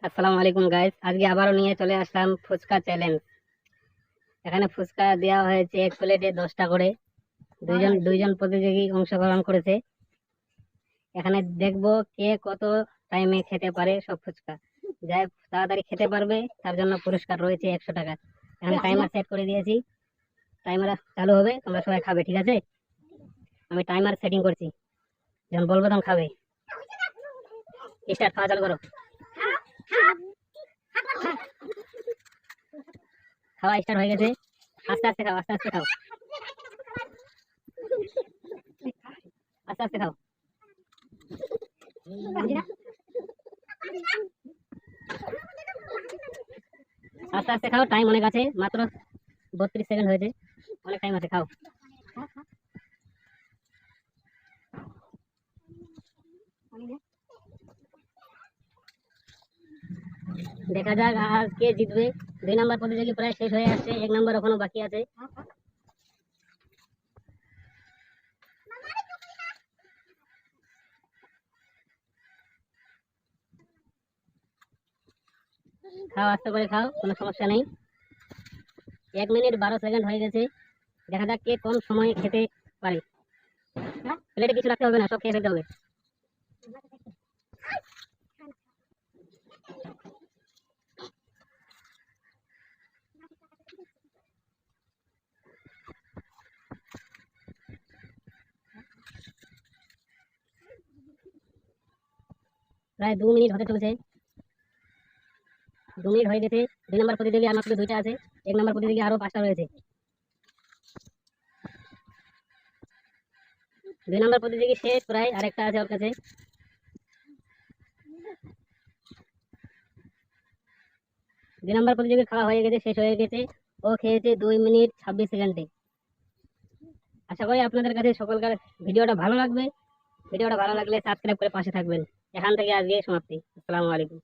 আসসালামু আলাইকুম গাইস, আজকে আবারও নিয়ে চলে আসলাম ফুচকা চ্যালেঞ্জ। এখানে ফুচকা দেওয়া হয়েছে এক প্লেটে 10টা করে। দুইজন দুইজন প্রতিযোগী অংশগ্রহণ করেছে। এখানে দেখবো কে কত টাইমে খেতে পারে সব ফুচকা। যাই তাড়াতাড়ি খেতে পারবে তার জন্য পুরস্কার রয়েছে 100 টাকা। এখানে টাইমার সেট করে দিয়েছি, টাইমার চালু হবে, তোমরা সবাই খাবে, ঠিক আছে? আমি টাইমার সেটিং করছি, যখন বলবো তখন খাবে। স্টার্ট, খাওয়া চালু করো। খাওয়া স্টার্ট হয়ে গেছে। আস্তে আস্তে খাও, আস্তে আস্তে খাও, আস্তে আস্তে খাও। আস্তে আস্তে খাও, টাইম অনেক আছে, মাত্র 32 সেকেন্ড হয়েছে, অনেক টাইম আছে, খাও। দেখা যাক আর কে জিতবে। 2 নম্বর প্রতিযোগী প্রায় শেষ হয়ে আসছে, 1 নম্বর এখনো বাকি আছে। খাও, আস্তে করে খাও, কোনো সমস্যা নেই। 1 মিনিট 12 সেকেন্ড হয়ে গেছে। দেখা যাক কে কম সময়ে খেতে পারে। প্লেটে কিছু রাখতে হবে না, সব খেয়ে ফেলতে হবে। প্রায় 2 মিনিট হতে চলেছে, 2 মিনিট হয়ে গেছে। 2 নম্বর প্রতিযোগী আর মাত্র 2টা আছে, 1 নম্বর প্রতিযোগী আরো 5টা রয়েছে। 2 নম্বর প্রতিযোগী শেষ প্রায়, আরেকটা আছে ওর কাছে। 2 নম্বর প্রতিযোগী খাওয়া হয়ে গেছে, শেষ হয়ে গেছে। ও খেয়েছে 2 মিনিট 26 সেকেন্ডে। আশা করি আপনাদের কাছে সকলকার ভিডিওটা ভালো লাগবে। ভিডিওটা ভালো লাগলে সাবস্ক্রাইব করে পাশে থাকবেন। এখান থেকে আজকে সমাপ্তি। আসসালামু আলাইকুম।